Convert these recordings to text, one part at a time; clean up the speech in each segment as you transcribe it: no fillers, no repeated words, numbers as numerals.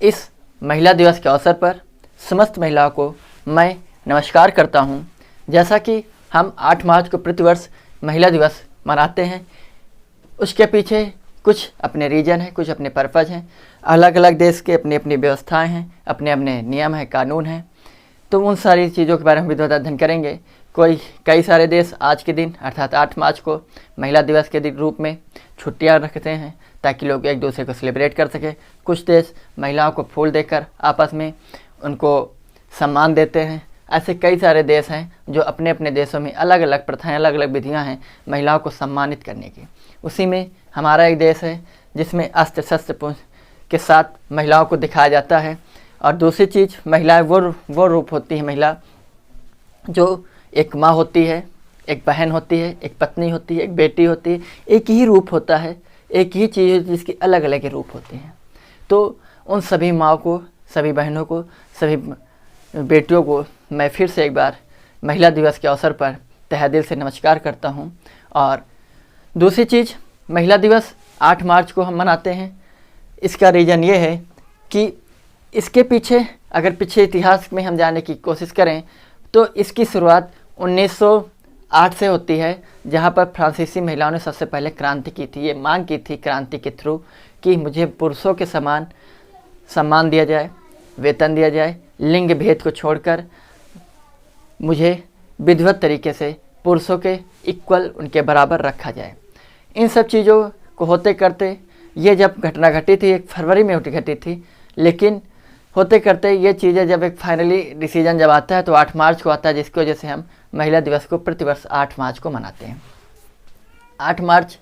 इस महिला दिवस के अवसर पर समस्त महिलाओं को मैं नमस्कार करता हूं। जैसा कि हम 8 मार्च को प्रतिवर्ष महिला दिवस मनाते हैं, उसके पीछे कुछ अपने रीज़न हैं, कुछ अपने पर्पज़ हैं। अलग अलग देश के अपनी अपनी व्यवस्थाएं हैं, अपने अपने नियम हैं, कानून हैं। तो उन सारी चीज़ों के बारे में विधिवत अध्ययन करेंगे। कई सारे देश आज के दिन अर्थात 8 मार्च को महिला दिवस के रूप में छुट्टियां रखते हैं ताकि लोग एक दूसरे को सेलिब्रेट कर सकें। कुछ देश महिलाओं को फूल देकर आपस में उनको सम्मान देते हैं। ऐसे कई सारे देश हैं जो अपने अपने देशों में अलग अलग प्रथाएं, अलग अलग विधियां हैं महिलाओं को सम्मानित करने की। उसी में हमारा एक देश है जिसमें अस्त्र शस्त्र के साथ महिलाओं को दिखाया जाता है। और दूसरी चीज़, महिलाएं वो रूप होती है महिला जो एक माँ होती है, एक बहन होती है, एक पत्नी होती है, एक बेटी होती है। एक ही रूप होता है, एक ही चीज़ जिसकी अलग अलग रूप होते हैं। तो उन सभी माँ को, सभी बहनों को, सभी बेटियों को मैं फिर से एक बार महिला दिवस के अवसर पर तहे दिल से नमस्कार करता हूँ। और दूसरी चीज़, महिला दिवस 8 मार्च को हम मनाते हैं। इसका रीज़न ये है कि इसके पीछे अगर पीछे इतिहास में हम जाने की कोशिश करें तो इसकी शुरुआत 1908 से होती है, जहाँ पर फ्रांसीसी महिलाओं ने सबसे पहले क्रांति की थी। ये मांग की थी क्रांति के थ्रू कि मुझे पुरुषों के समान सम्मान दिया जाए, वेतन दिया जाए, लिंग भेद को छोड़कर मुझे विधिवत तरीके से पुरुषों के इक्वल, उनके बराबर रखा जाए। इन सब चीज़ों को होते करते ये जब घटना घटी थी 1 फरवरी में घटी थी, लेकिन होते करते ये चीज़ें जब एक फाइनली डिसीजन जब आता है तो 8 मार्च को आता है, जिसकी वजह से हम महिला दिवस को प्रतिवर्ष 8 मार्च को मनाते हैं। 8 मार्च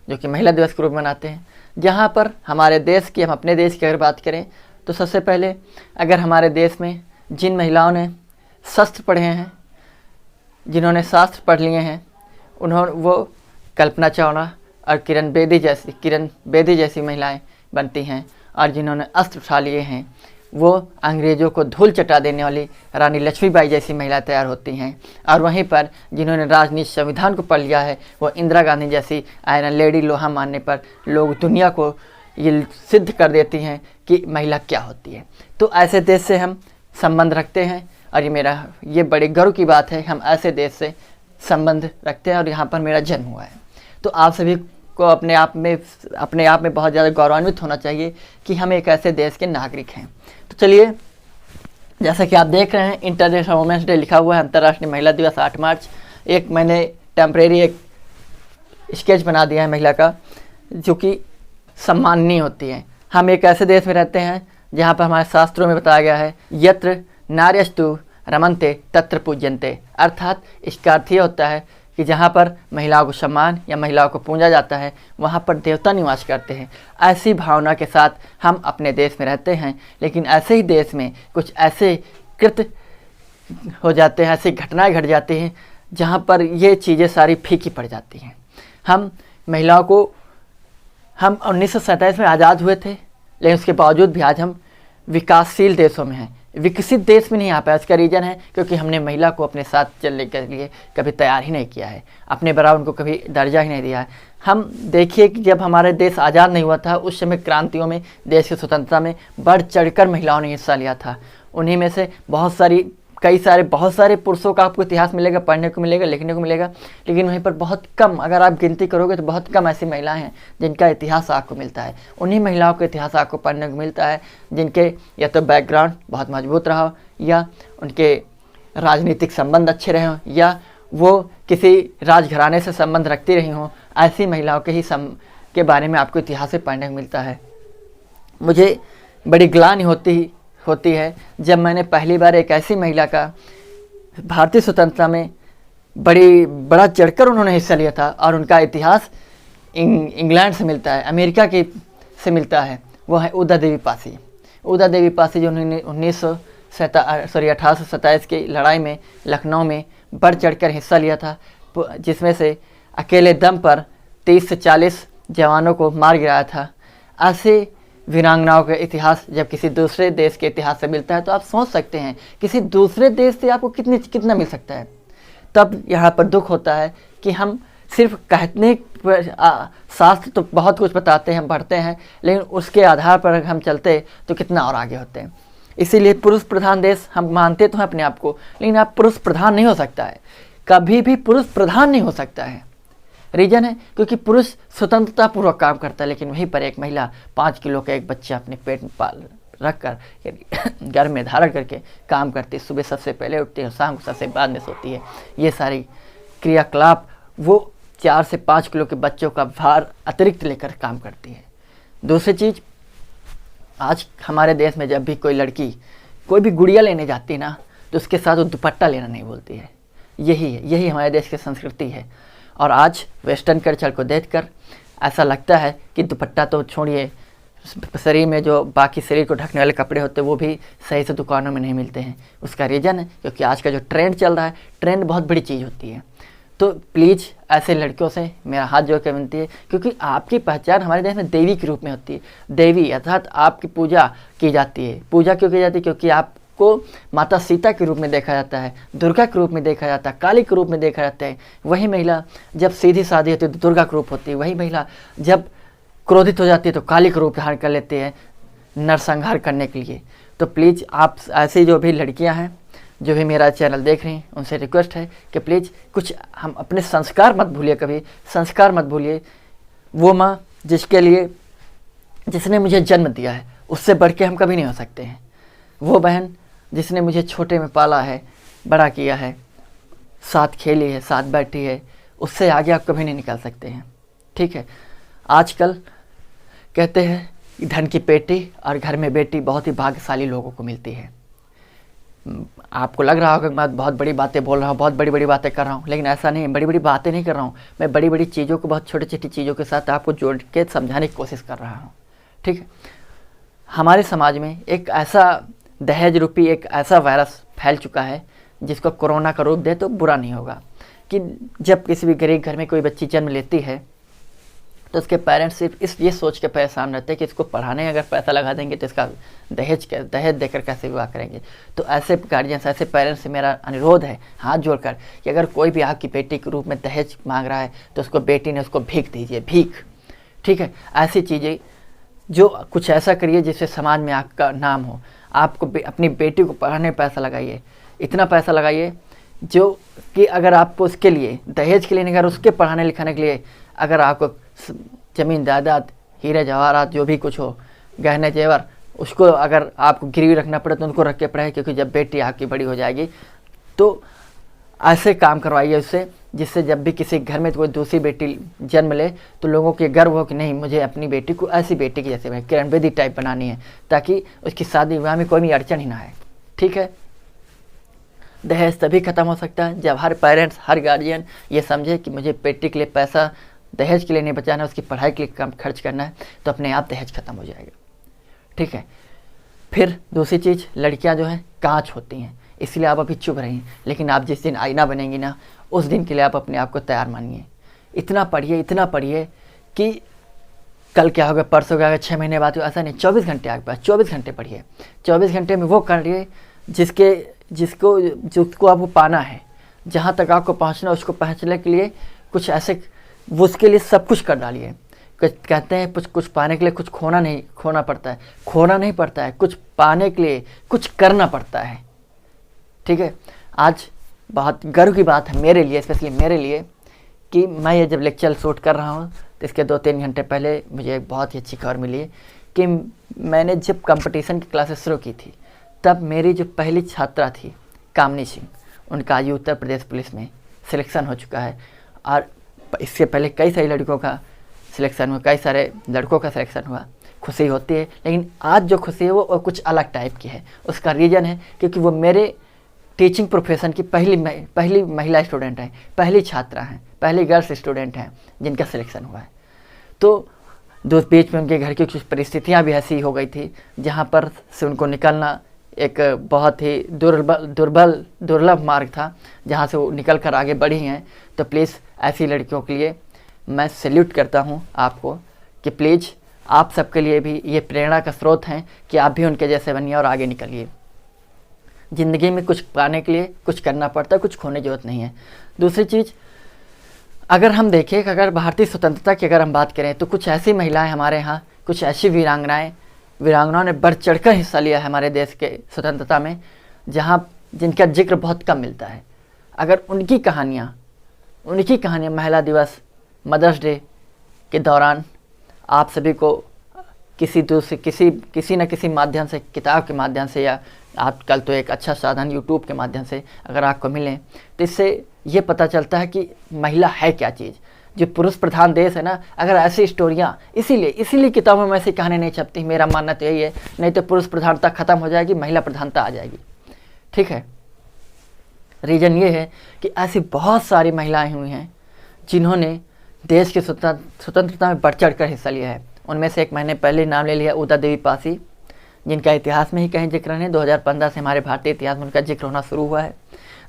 जो कि महिला दिवस के रूप में मनाते हैं, जहाँ पर हमारे देश की, हम अपने देश की अगर बात करें तो सबसे पहले अगर हमारे देश में जिन महिलाओं ने शास्त्र पढ़े हैं, जिन्होंने शास्त्र पढ़ लिए हैं, वो कल्पना चावला और किरण बेदी जैसी महिलाएं बनती हैं। और जिन्होंने अस्त्र उठा लिए हैं वो अंग्रेज़ों को धूल चटा देने वाली रानी लक्ष्मीबाई जैसी महिलाएं तैयार होती हैं। और वहीं पर जिन्होंने राजनीति संविधान को पढ़ लिया है वो इंदिरा गांधी जैसी आयरन लेडी लोहा मानने पर लोग दुनिया को ये सिद्ध कर देती हैं कि महिला क्या होती है। तो ऐसे देश से हम संबंध रखते हैं और ये बड़े गर्व की बात है, हम ऐसे देश से संबंध रखते हैं और यहाँ पर मेरा जन्म हुआ है। तो आप सभी को अपने आप में बहुत ज़्यादा गौरवान्वित होना चाहिए कि हम एक ऐसे देश के नागरिक हैं। तो चलिए, जैसा कि आप देख रहे हैं इंटरनेशनल वुमेंस डे लिखा हुआ है, अंतर्राष्ट्रीय महिला दिवस 8 मार्च। एक मैंने टेम्परेरी एक स्केच बना दिया है महिला का, जो कि सम्माननीय होती है। हम एक ऐसे देश में रहते हैं जहाँ पर हमारे शास्त्रों में बताया गया है यत्र नार्यस्तु रमन्ते तत्र पूज्यन्ते, अर्थात इसका अर्थ ये होता है कि जहाँ पर महिलाओं को सम्मान या महिलाओं को पूजा जाता है वहाँ पर देवता निवास करते हैं। ऐसी भावना के साथ हम अपने देश में रहते हैं, लेकिन ऐसे ही देश में कुछ ऐसे कृत्य हो जाते हैं, ऐसी घटनाएं घट जाती हैं जहाँ पर ये चीज़ें सारी फीकी पड़ जाती हैं। हम महिलाओं को, हम 1947 में आज़ाद हुए थे, लेकिन उसके बावजूद भी आज हम विकासशील देशों में हैं, विकसित देश में नहीं आ पाया। इसका रीज़न है क्योंकि हमने महिला को अपने साथ चलने के लिए कभी तैयार ही नहीं किया है, अपने बराबर उनको कभी दर्जा ही नहीं दिया है। हम देखिए कि जब हमारे देश आज़ाद नहीं हुआ था उस समय क्रांतियों में, देश की स्वतंत्रता में बढ़ चढ़कर महिलाओं ने हिस्सा लिया था। उन्हीं में से बहुत सारे पुरुषों का आपको इतिहास मिलेगा, पढ़ने को मिलेगा, लिखने को मिलेगा, लेकिन वहीं पर बहुत कम, अगर आप गिनती करोगे तो बहुत कम ऐसी महिलाएं हैं जिनका इतिहास आपको मिलता है। उन्हीं महिलाओं का इतिहास आपको पढ़ने को मिलता है जिनके या तो बैकग्राउंड बहुत मजबूत रहा हो, या उनके राजनीतिक संबंध अच्छे रहे हों, या वो किसी राजघराने से संबंध रखती रही हों। ऐसी महिलाओं के बारे में आपको इतिहास से पढ़ने को मिलता है। मुझे बड़ी ग्लानि होती है जब मैंने पहली बार एक ऐसी महिला का भारतीय स्वतंत्रता में बड़ा चढ़कर उन्होंने हिस्सा लिया था और उनका इतिहास इंग्लैंड से मिलता है, अमेरिका से मिलता है। वो है उदा देवी पासी। उदा देवी पासी जो 1827 की लड़ाई में लखनऊ में बढ़ चढ़कर हिस्सा लिया था, जिसमें से अकेले दम पर 30 से 40 जवानों को मार गिराया था। ऐसे वीरांगनाओं का इतिहास जब किसी दूसरे देश के इतिहास से मिलता है तो आप सोच सकते हैं किसी दूसरे देश से आपको कितना मिल सकता है। तब यहाँ पर दुख होता है कि हम सिर्फ कहने पर शास्त्र तो बहुत कुछ बताते हैं, हम पढ़ते हैं, लेकिन उसके आधार पर अगर हम चलते तो कितना और आगे होते हैं। इसीलिए पुरुष प्रधान देश हम मानते तो हैं अपने आप को, लेकिन आप पुरुष प्रधान नहीं हो सकता है, कभी भी पुरुष प्रधान नहीं हो सकता है। रीजन है क्योंकि पुरुष स्वतंत्रता पूर्वक काम करता है, लेकिन वहीं पर एक महिला 5 किलो का एक बच्चा अपने पेट में पाल रख कर घर में धारण करके काम करती है। सुबह सबसे पहले उठती है, शाम को सबसे बाद में सोती है। ये सारी क्रियाकलाप वो 4 से 5 किलो के बच्चों का भार अतिरिक्त लेकर काम करती है। दूसरी चीज़, आज हमारे देश में जब भी कोई लड़की कोई भी गुड़िया लेने जाती है ना, तो उसके साथ वो दुपट्टा लेना नहीं बोलती है। यही हमारे देश की संस्कृति है। और आज वेस्टर्न कल्चर को देखकर ऐसा लगता है कि दुपट्टा तो छोड़िए, शरीर में जो बाकी शरीर को ढकने वाले कपड़े होते हैं वो भी सही से दुकानों में नहीं मिलते हैं। उसका रीज़न है क्योंकि आज का जो ट्रेंड चल रहा है, ट्रेंड बहुत बड़ी चीज़ होती है। तो प्लीज़ ऐसे लड़कियों से मेरा हाथ जोड़ के विनती है, क्योंकि आपकी पहचान हमारे देश में देवी के रूप में होती है। देवी अर्थात आपकी पूजा की जाती है। पूजा क्यों की जाती है? क्योंकि आपको माता सीता के रूप में देखा जाता है, दुर्गा के रूप में देखा जाता है, काली के रूप में देखा जाता है। वही महिला जब सीधी सादी होती है तो दुर्गा का रूप होती है। वही महिला जब क्रोधित हो जाती है तो काली का रूप धारण कर लेते हैं नरसंहार करने के लिए। तो प्लीज़ आप ऐसी जो भी लड़कियां हैं जो भी मेरा चैनल देख रही हैं, उनसे रिक्वेस्ट है कि प्लीज़ कुछ हम अपने संस्कार मत भूलिए, कभी संस्कार मत भूलिए। वो माँ जिसने मुझे जन्म दिया है, उससे बढ़ के हम कभी नहीं हो सकते हैं। वो बहन जिसने मुझे छोटे में पाला है, बड़ा किया है, साथ खेली है, साथ बैठी है, उससे आगे आप कभी नहीं निकल सकते हैं। ठीक है, आजकल कहते हैं कि धन की पेटी और घर में बेटी बहुत ही भाग्यशाली लोगों को मिलती है। आपको लग रहा होगा कि मैं बहुत बड़ी बातें बोल रहा हूँ, बहुत बड़ी बड़ी बातें कर रहा हूँ, लेकिन ऐसा नहीं है। बड़ी बड़ी बातें नहीं कर रहा हूँ मैं, बड़ी बड़ी चीज़ों को बहुत छोटी छोटी चीज़ों के साथ आपको जोड़ के समझाने की कोशिश कर रहा हूँ। ठीक है, हमारे समाज में एक ऐसा दहेज रूपी एक ऐसा वायरस फैल चुका है जिसको कोरोना का रूप दे तो बुरा नहीं होगा, कि जब किसी भी गरीब घर में कोई बच्ची जन्म लेती है तो उसके पेरेंट्स सिर्फ ये सोच के परेशान रहते हैं कि इसको पढ़ाने अगर पैसा लगा देंगे तो इसका दहेज देकर कैसे विवाह करेंगे। तो ऐसे गार्जियंस, ऐसे पेरेंट्स से मेरा अनुरोध है हाथ जोड़कर कि अगर कोई भी आपकी बेटी के रूप में दहेज मांग रहा है तो उसको बेटी ने उसको भीख दीजिए, भीख। ठीक है, ऐसी चीज़ें जो कुछ ऐसा करिए जिससे समाज में आपका नाम हो। आपको अपनी बेटी को पढ़ाने में पैसा लगाइए, इतना पैसा लगाइए जो कि अगर आपको उसके लिए दहेज के लिए नहीं, अगर उसके पढ़ाने लिखाने के लिए अगर आपको ज़मीन जायदाद, हीरे जवाहरात जो भी कुछ हो, गहने जेवर, उसको अगर आपको गिरवी रखना पड़े तो उनको रख के पढ़ाए, क्योंकि जब बेटी आपकी बड़ी हो जाएगी तो ऐसे काम करवाइए उससे, जिससे जब भी किसी घर में कोई दूसरी बेटी जन्म ले तो लोगों के गर्व हो कि नहीं, मुझे अपनी बेटी को ऐसी बेटी की जैसे किरण बेदी टाइप बनानी है, ताकि उसकी शादी विवाह में कोई भी अड़चन ही ना आए। ठीक है, दहेज तभी ख़त्म हो सकता है जब हर पेरेंट्स, हर गार्जियन ये समझे कि मुझे बेटी के लिए पैसा दहेज के लिए नहीं बचाना, उसकी पढ़ाई के लिए कम खर्च करना है, तो अपने आप दहेज ख़त्म हो जाएगा। ठीक है, फिर दूसरी चीज़, लड़कियां जो हैं कांच होती हैं, इसलिए आप अभी चुप रही, लेकिन आप जिस दिन आईना बनेंगी ना, उस दिन के लिए आप अपने आप को तैयार मानिए। इतना पढ़िए कि कल क्या होगा, परसों क्या होगा, 6 महीने बाद, ऐसा नहीं। 24 घंटे आपके पास, 24 घंटे पढ़िए। 24 घंटे में वो करिए जिसको आपको पाना है, जहाँ तक आपको पहुँचना, उसको पहुँचने के लिए कुछ ऐसे वो उसके लिए सब कुछ कर डालिए। कहते हैं कुछ पाने के लिए कुछ खोना नहीं पड़ता है, कुछ पाने के लिए कुछ करना पड़ता है। ठीक है, आज बहुत गर्व की बात है मेरे लिए, स्पेशली मेरे लिए, कि मैं ये जब लेक्चर शूट कर रहा हूँ तो इसके 2-3 घंटे पहले मुझे एक बहुत ही अच्छी खबर मिली कि मैंने जब कंपटीशन की क्लासेस शुरू की थी, तब मेरी जो पहली छात्रा थी कामनी सिंह, उनका आज उत्तर प्रदेश पुलिस में सिलेक्शन हो चुका है। और इससे पहले कई सारी लड़कों का सिलेक्शन हुआ, कई सारे लड़कों का सिलेक्शन हुआ। खुशी होती है, लेकिन आज जो खुशी है वो कुछ अलग टाइप की है। उसका रीज़न है क्योंकि वो मेरे टीचिंग प्रोफेशन की पहली महिला स्टूडेंट हैं, पहली छात्रा हैं, पहली गर्ल्स स्टूडेंट हैं जिनका सिलेक्शन हुआ है। तो बीच में उनके घर की कुछ परिस्थितियाँ भी ऐसी हो गई थी जहाँ पर से उनको निकलना एक बहुत ही दुर्लभ मार्ग था, जहाँ से वो निकल कर आगे बढ़ी हैं। तो प्लीज़ ऐसी लड़कियों के लिए मैं सैल्यूट करता हूँ आपको, कि प्लीज़ आप सबके लिए भी ये प्रेरणा का स्रोत हैं कि आप भी उनके जैसे बनिए और आगे निकलिए। ज़िंदगी में कुछ पाने के लिए कुछ करना पड़ता है, कुछ खोने की जरूरत नहीं है। दूसरी चीज़, अगर हम देखें कि अगर भारतीय स्वतंत्रता की अगर हम बात करें तो कुछ ऐसी महिलाएं हमारे यहाँ, कुछ ऐसी वीरांगनाओं ने बढ़ चढ़कर हिस्सा लिया है हमारे देश के स्वतंत्रता में, जहाँ जिनका जिक्र बहुत कम मिलता है। अगर उनकी कहानियाँ महिला दिवस, मदर्स डे के दौरान आप सभी को किसी न किसी माध्यम से, किताब के माध्यम से, या आजकल तो एक अच्छा साधन यूट्यूब के माध्यम से अगर आपको मिलें, तो इससे ये पता चलता है कि महिला है क्या चीज़। जो पुरुष प्रधान देश है ना, अगर ऐसी स्टोरियाँ, इसीलिए किताबों में ऐसी कहानी नहीं छपती। मेरा मानना तो यही है, नहीं तो पुरुष प्रधानता ख़त्म हो जाएगी, महिला प्रधानता आ जाएगी। ठीक है, रीज़न ये है कि ऐसी बहुत सारी महिलाएं हुई हैं जिन्होंने देश की स्वतंत्रता में बढ़ चढ़ कर हिस्सा लिया है। उनमें से एक मैंने पहले नाम ले लिया, उदा देवी पासी, जिनका इतिहास में ही कहीं जिक्र नहीं, 2015 से हमारे भारतीय इतिहास में उनका जिक्र होना शुरू हुआ है।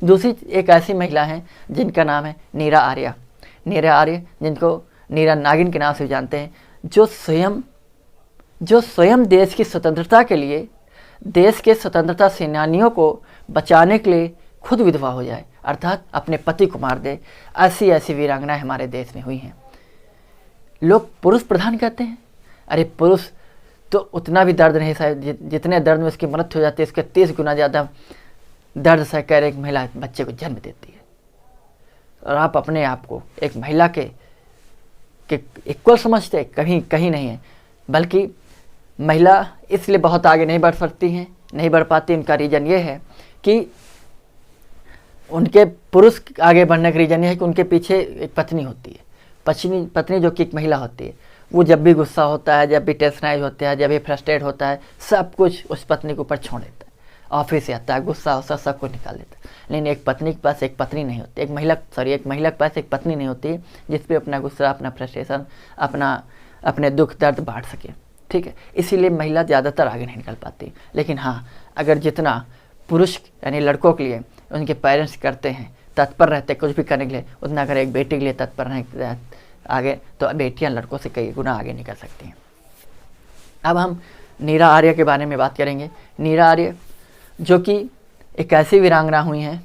दूसरी एक ऐसी महिला हैं जिनका नाम है नीरा आर्य, जिनको नीरा नागिन के नाम से जानते हैं, जो स्वयं देश की स्वतंत्रता के लिए, देश के स्वतंत्रता सेनानियों को बचाने के लिए खुद विधवा हो जाए, अर्थात अपने पति को मार दे। ऐसी वीरांगनाएं हमारे देश में हुई हैं। लोग पुरुष प्रधान कहते हैं, अरे पुरुष तो उतना भी दर्द नहीं सह, जितने दर्द में उसकी मृत्यु हो जाती है, इसके 30 गुना ज़्यादा दर्द सह कर एक महिला बच्चे को जन्म देती है। और आप अपने आप को एक महिला के इक्वल समझते, कहीं नहीं है। बल्कि महिला इसलिए बहुत आगे नहीं बढ़ पाती। उनका रीज़न ये है कि उनके पुरुष आगे बढ़ने का रीज़न ये है कि उनके पीछे एक पत्नी होती है। पत्नी जो कि एक महिला होती है, वो जब भी गुस्सा होता है, जब भी टेंशनाइज होता है, जब भी फ्रस्ट्रेट होता है, सब कुछ उस पत्नी के ऊपर छोड़ देता है। ऑफिस से आता है, गुस्सा सब कुछ निकाल देता है। लेकिन एक पत्नी के पास एक पत्नी नहीं होती, एक महिला के पास एक पत्नी नहीं होती जिस पे अपना गुस्सा, अपना फ्रस्ट्रेशन, अपने दुख दर्द बांट सके। ठीक है, इसीलिए महिला ज़्यादातर आगे नहीं निकल पाती। लेकिन हाँ, अगर जितना पुरुष यानी लड़कों के लिए उनके पेरेंट्स करते हैं, तत्पर रहते कुछ भी करने के लिए, उतना अगर एक बेटी के लिए तत्पर रहने आगे, तो बेटियां लड़कों से कई गुना आगे निकल सकती हैं। अब हम नीरा आर्य के बारे में बात करेंगे। नीरा आर्य जो कि एक ऐसी वीरांगना हुई हैं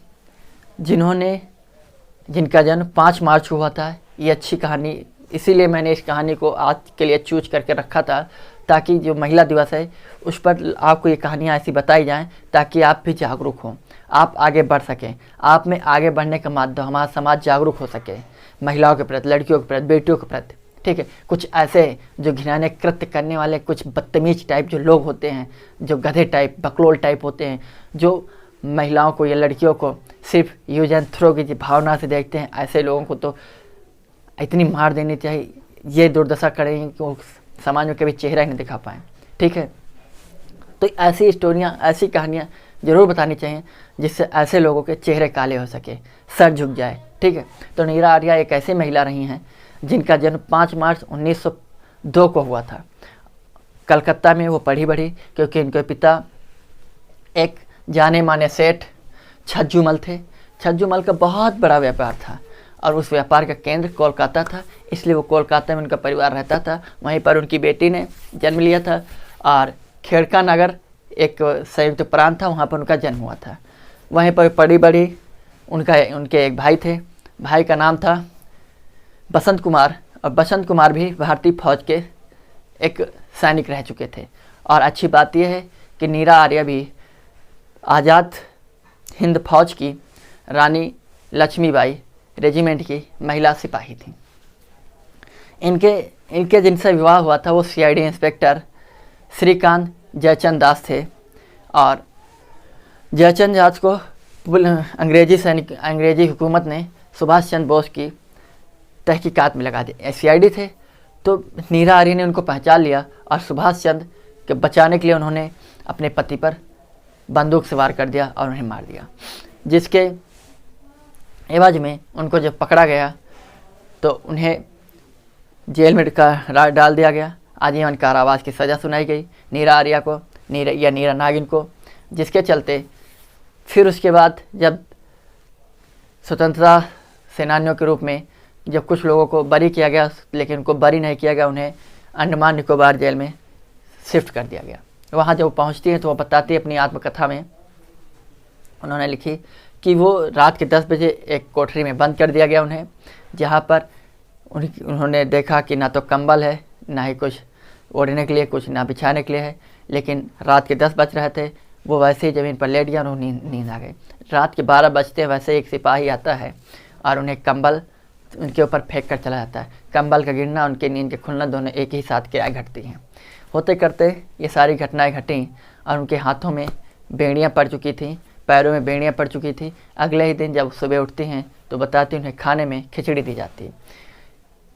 जिनका जन्म 5 मार्च को हुआ था। ये अच्छी कहानी, इसीलिए मैंने इस कहानी को आज के लिए चूज करके रखा था, ताकि जो महिला दिवस है उस पर आपको ये कहानियाँ ऐसी बताई जाएं ताकि आप भी जागरूक हों, आप आगे बढ़ सकें। आप में आगे बढ़ने का माध्यम हमारा समाज जागरूक हो सके महिलाओं के प्रति, लड़कियों के प्रति, बेटियों के प्रति। ठीक है, कुछ ऐसे जो घिनौने कृत्य करने वाले कुछ बदतमीज टाइप जो लोग होते हैं, जो गधे टाइप, बकलोल टाइप होते हैं, जो महिलाओं को या लड़कियों को सिर्फ यूज एंड थ्रो की भावना से देखते हैं, ऐसे लोगों को तो इतनी मार देनी चाहिए, ये दुर्दशा करेंगे कि वो समाज में कभी चेहरा ही नहीं दिखा पाएँ। ठीक है, तो ऐसी स्टोरियाँ, ऐसी कहानियाँ ज़रूर बतानी चाहिए जिससे ऐसे लोगों के चेहरे काले हो सके, सर झुक जाए। ठीक है, तो नीरा आर्य एक ऐसी महिला रही हैं जिनका जन्म 5 मार्च 1902 को हुआ था। कलकत्ता में वो पढ़ी बढ़ी, क्योंकि इनके पिता एक जाने माने सेठ छज्जूमल थे। छज्जूमल का बहुत बड़ा व्यापार था और उस व्यापार का केंद्र कोलकाता था, इसलिए वो कोलकाता में उनका परिवार रहता था। वहीं पर उनकी बेटी ने जन्म लिया था और खेड़का नगर एक संयुक्त प्रांत था, वहाँ पर उनका जन्म हुआ था। वहीं पर पढ़ी बड़ी। उनके एक भाई थे, भाई का नाम था बसंत कुमार, और बसंत कुमार भी भारतीय फौज के एक सैनिक रह चुके थे। और अच्छी बात यह है कि नीरा आर्य भी आज़ाद हिंद फौज की रानी लक्ष्मीबाई रेजिमेंट की महिला सिपाही थी। इनके जिनसे विवाह हुआ था वो CID इंस्पेक्टर श्रीकांत जयचंद दास थे। और जयचंद दास को अंग्रेजी हुकूमत ने सुभाष चंद्र बोस की तहकीकात में लगा दिया। CID थे, तो नीरा आर्य ने उनको पहचान लिया और सुभाष चंद्र के बचाने के लिए उन्होंने अपने पति पर बंदूक से वार कर दिया और उन्हें मार दिया, जिसके एवज में उनको जब पकड़ा गया तो उन्हें जेल में डाल दिया गया। आजीवन कारावास की सज़ा सुनाई गई नीरा आर्य को, नीरा नागिन को, जिसके चलते फिर उसके बाद जब स्वतंत्रता सेनानियों के रूप में जब कुछ लोगों को बरी किया गया, लेकिन उनको बरी नहीं किया गया, उन्हें अंडमान निकोबार जेल में शिफ्ट कर दिया गया। वहाँ जब वो पहुँचती हैं तो वो बताती है अपनी आत्मकथा में, उन्होंने लिखी कि वो रात के 10 बजे एक कोठरी में बंद कर दिया गया उन्हें, जहाँ पर उन्होंने देखा कि ना तो कंबल है, ना ही कुछ ओढ़ने के लिए, कुछ ना बिछाने के लिए है। लेकिन रात के 10 बज रहे थे, वो वैसे ही ज़मीन पर लेट गया और नींद आ गई। रात के 12 बजते वैसे एक सिपाही आता है और उन्हें कंबल उनके ऊपर फेंक कर चला जाता है। कंबल का गिरना, उनके नींद के खुलना दोनों एक ही साथ क्या घटती हैं। होते करते ये सारी घटनाएं घटी और उनके हाथों में बेड़ियाँ पड़ चुकी थी, पैरों में बेड़ियाँ पड़ चुकी थी। अगले ही दिन जब सुबह उठती हैं तो बताती उन्हें खाने में खिचड़ी दी जाती।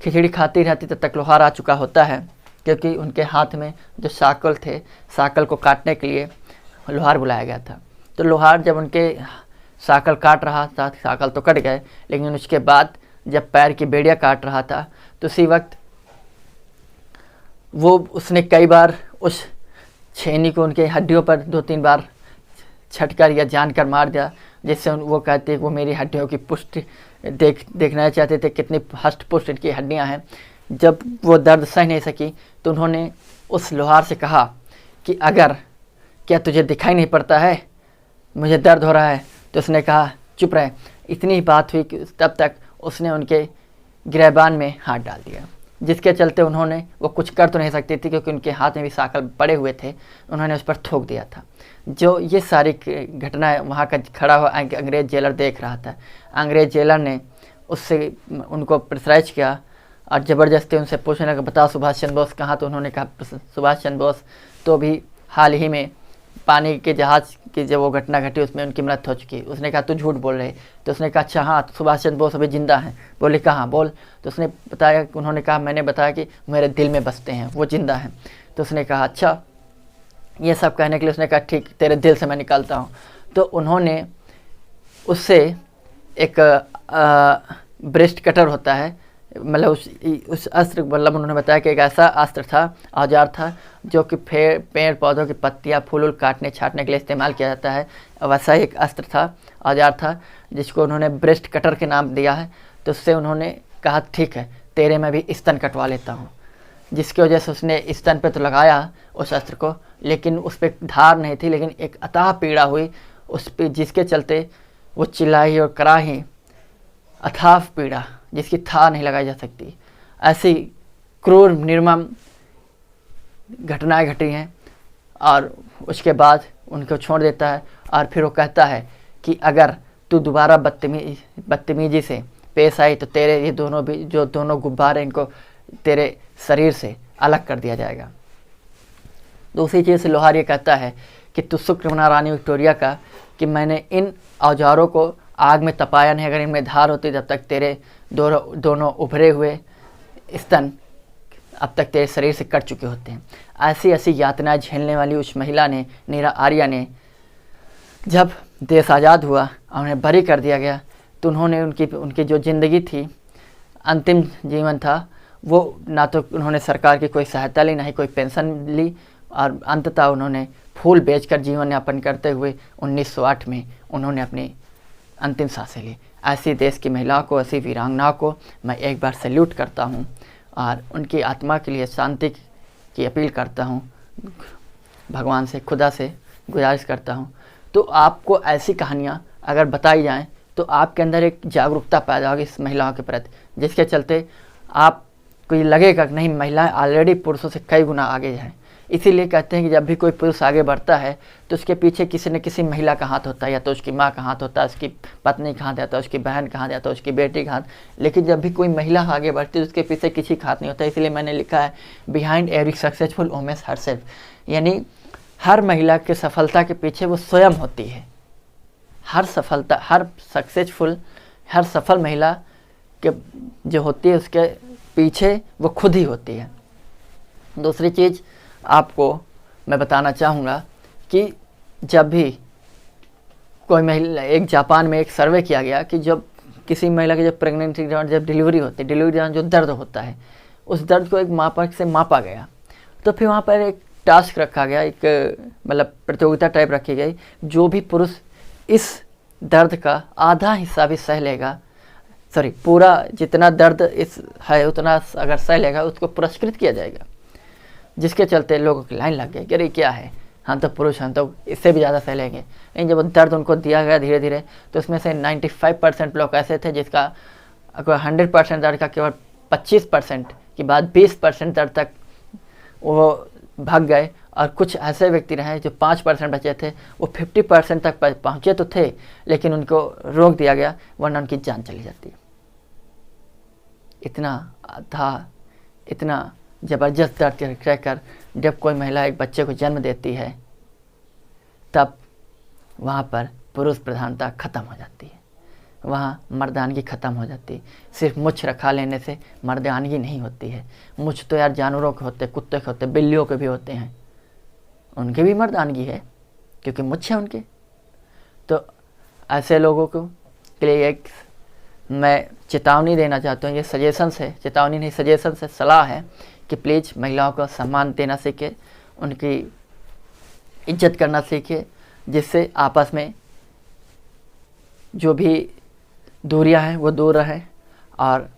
खिचड़ी खाती रहती तब तक लोहार आ चुका होता है, क्योंकि उनके हाथ में जो साकल थे, साकल को काटने के लिए लोहार बुलाया गया था। तो लोहार जब उनके साकल काट रहा था, साकल तो कट गए, लेकिन उसके बाद जब पैर की बेड़ियाँ काट रहा था तो उसी वक्त उसने कई बार उस छेनी को उनके हड्डियों पर 2-3 बार छटकर या जानकर मार दिया, जिससे वो कहते वो मेरी हड्डियों की पुष्टि देखना चाहते थे, कितनी हष्ट पुष्ट इनकी हड्डियाँ हैं। जब वो दर्द सह नहीं सकी तो उन्होंने उस लोहार से कहा कि क्या तुझे दिखाई नहीं पड़ता है मुझे दर्द हो रहा है? तो उसने कहा चुप रहे। इतनी बात हुई कि तब तक उसने उनके गिरबान में हाथ डाल दिया, जिसके चलते वो कुछ कर तो नहीं सकती थी, क्योंकि उनके हाथ में भी साकल पड़े हुए थे। उन्होंने उस पर थूक दिया था। जो ये सारी घटनाएं वहाँ का खड़ा हुआ अंग्रेज़ जेलर देख रहा था। अंग्रेज़ जेलर ने उससे उनको प्रेशराइज किया और ज़बरदस्ती उनसे पूछने लगा, बताओ सुभाष चंद्र बोस कहाँ? तो उन्होंने कहा सुभाष चंद्र बोस तो भी हाल ही में पानी के जहाज़ की जब वो घटना घटी उसमें उनकी मृत्यु हो चुकी। उसने कहा तू झूठ बोल रहे? तो उसने कहा अच्छा हाँ, सुभाष चंद्र बोस अभी जिंदा हैं। बोले कहाँ? बोल। तो उसने बताया, उन्होंने कहा मैंने बताया कि मेरे दिल में बसते हैं, वो जिंदा हैं। तो उसने कहा अच्छा। ये सब कहने के लिए उसने कहा ठीक, तेरे दिल से मैं निकालता हूँ। तो उन्होंने उससे एक ब्रेस्ट कटर होता है, मतलब उस अस्त्र, मतलब उन्होंने बताया कि एक ऐसा अस्त्र था, औजार था, जो कि पेड़ पौधों की पत्तियाँ फूल काटने छाटने के लिए इस्तेमाल किया जाता है। वैसा एक अस्त्र था, औजार था, जिसको उन्होंने ब्रेस्ट कटर के नाम दिया है। तो उससे उन्होंने कहा ठीक है, तेरे मैं भी स्तन कटवा लेता हूँ। जिसकी वजह से उसने स्तन पे तो लगाया उस अस्त्र को, लेकिन उस पर धार नहीं थी, लेकिन एक अथाह पीड़ा हुई उस पर, जिसके चलते वो चिल्लाई और कराही। अथाह पीड़ा जिसकी था नहीं लगाई जा सकती। ऐसी क्रूर निर्मम घटनाएं घटी हैं। और उसके बाद उनको छोड़ देता है और फिर वो कहता है कि अगर तू दोबारा बदतमीजी से पेश आई तो तेरे ये दोनों भी जो दोनों गुब्बारे इनको तेरे शरीर से अलग कर दिया जाएगा। दूसरी चीज़ से लोहार ये कहता है कि तू शुक्र मना रानी विक्टोरिया का कि मैंने इन औजारों को आग में तपाया नहीं। अगर इनमें धार होती तब तक तेरे दोनों उभरे हुए स्तन अब तक तेरे शरीर से कट चुके होते हैं। ऐसी ऐसी यातनाएं झेलने वाली उस महिला ने, नीरा आर्या ने, जब देश आज़ाद हुआ और उन्हें बरी कर दिया गया तो उन्होंने उनकी जो ज़िंदगी थी, अंतिम जीवन था, वो ना तो उन्होंने सरकार की कोई सहायता ली, ना ही कोई पेंशन ली, और अंततः उन्होंने फूल बेचकर जीवन यापन करते हुए 1908 में उन्होंने अपनी अंतिम सांसें ली। ऐसी देश की महिलाओं को, ऐसी वीरांगनाओं को मैं एक बार सैल्यूट करता हूँ और उनकी आत्मा के लिए शांति की अपील करता हूँ। भगवान से, खुदा से गुजारिश करता हूँ। तो आपको ऐसी कहानियाँ अगर बताई जाएं तो आपके अंदर एक जागरूकता पैदा होगी इस महिलाओं के प्रति, जिसके चलते आपको ये लगेगा कि नहीं, महिलाएं ऑलरेडी पुरुषों से कई गुना आगे हैं। इसीलिए कहते हैं कि जब भी कोई पुरुष आगे बढ़ता है तो उसके पीछे किसी न किसी महिला का हाथ होता है, या तो उसकी माँ का हाथ होता है, उसकी पत्नी का हाथ जाता है, उसकी बहन का हाथ जाता है, उसकी बेटी का हाथ। लेकिन जब भी कोई महिला आगे बढ़ती है उसके पीछे किसी का हाथ नहीं होता। इसलिए मैंने लिखा है behind every successful women herself, यानी हर महिला के सफलता के पीछे वो स्वयं होती है। हर सफल महिला के जो होती है उसके पीछे वो खुद ही होती है। दूसरी चीज़ आपको मैं बताना चाहूँगा कि जब भी कोई महिला, एक जापान में एक सर्वे किया गया कि जब किसी महिला की जब प्रेगनेंसी के दौरान जब डिलीवरी होती है, डिलीवरी के दौरान जो दर्द होता है, उस दर्द को एक मापक से मापा गया। तो फिर वहाँ पर एक टास्क रखा गया, एक मतलब प्रतियोगिता टाइप रखी गई, जो भी पुरुष इस दर्द का आधा हिस्सा भी सह लेगा, पूरा जितना दर्द इस है उतना अगर सह लेगा, उसको पुरस्कृत किया जाएगा। जिसके चलते लोगों की लाइन लग गई कि अरे क्या है, हम तो पुरुष हैं तो इससे भी ज़्यादा सह लेंगे। लेकिन जब दर्द उनको दिया गया धीरे धीरे, तो उसमें से 95% लोग ऐसे थे जिसका अगर 100% दर्द का केवल 25% की बात 20% दर्द तक वो भाग गए, और कुछ ऐसे व्यक्ति रहे जो 5% बचे थे, वो 50% तक पहुँचे तो थे, लेकिन उनको रोक दिया गया, वरना उनकी जान चली जाती। इतना था, इतना ज़बरदस्त दर्द रहकर जब कोई महिला एक बच्चे को जन्म देती है, तब वहाँ पर पुरुष प्रधानता ख़त्म हो जाती है, वहाँ मर्दानगी ख़त्म हो जाती है। सिर्फ मुछ रखा लेने से मर्दानगी नहीं होती है। मुछ तो यार जानवरों के होते, कुत्ते के होते, बिल्लियों के भी होते हैं, उनके भी मर्दानगी है क्योंकि मुछ है उनके। तो ऐसे लोगों को के लिए एक मैं चेतावनी देना चाहता हूँ, ये सजेशंस है, चेतावनी नहीं सजेशंस है, सलाह है कि प्लीज़ महिलाओं को सम्मान देना सीखे, उनकी इज्जत करना सीखे, जिससे आपस में जो भी दूरियां हैं वो दूर रहें। और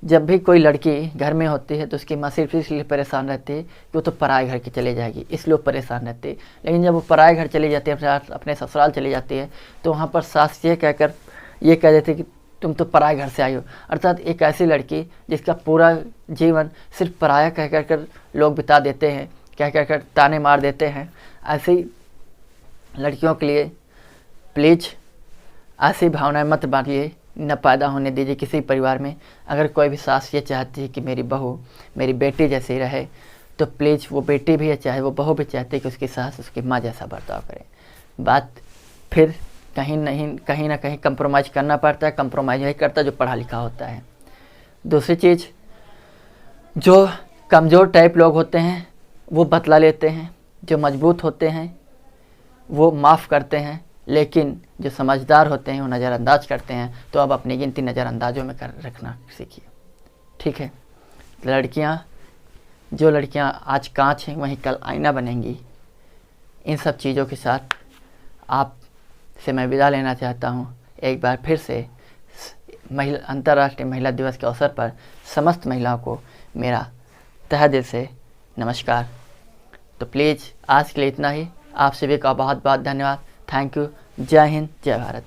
जब भी कोई लड़की घर में होती है तो उसकी माँ सिर्फ इसलिए परेशान रहती है कि वो तो पराए घर की चली जाएगी, इसलिए वो परेशान रहती है। लेकिन जब वो पराए घर चली जाती है, अपने ससुराल चली जाती है, तो वहाँ पर सास ये कह देती है कि तुम तो पराए घर से आई हो। अर्थात एक ऐसी लड़की जिसका पूरा जीवन सिर्फ पराया कह कर लोग बिता देते हैं, कह ताने मार देते हैं। ऐसी लड़कियों के लिए प्लीज़ ऐसी भावनाएं मत बांटिए, न पैदा होने दीजिए किसी परिवार में। अगर कोई भी सास ये चाहती है कि मेरी बहू मेरी बेटी जैसी रहे, तो प्लीज़ वो बेटी भी है, चाहे वो बहू भी चाहती है कि उसकी सास उसकी माँ जैसा बर्ताव करे। बात फिर कहीं ना कहीं कंप्रोमाइज़ करना पड़ता है। कंप्रोमाइज़ नहीं करता जो पढ़ा लिखा होता है। दूसरी चीज़, जो कमज़ोर टाइप लोग होते हैं वो बदला लेते हैं, जो मजबूत होते हैं वो माफ़ करते हैं, लेकिन जो समझदार होते हैं वो नज़रअंदाज करते हैं। तो अब अपनी गिनती नज़रअंदाजों में कर रखना सीखिए, ठीक है। जो लड़कियां आज कांच हैं वहीं कल आईना बनेंगी। इन सब चीज़ों के साथ आप से मैं विदा लेना चाहता हूँ। एक बार फिर से अंतर्राष्ट्रीय महिला दिवस के अवसर पर समस्त महिलाओं को मेरा तहे दिल से नमस्कार। तो प्लीज़ आज के लिए इतना ही। आप सभी का बहुत बहुत धन्यवाद। Thank you. जय हिंद, जय भारत।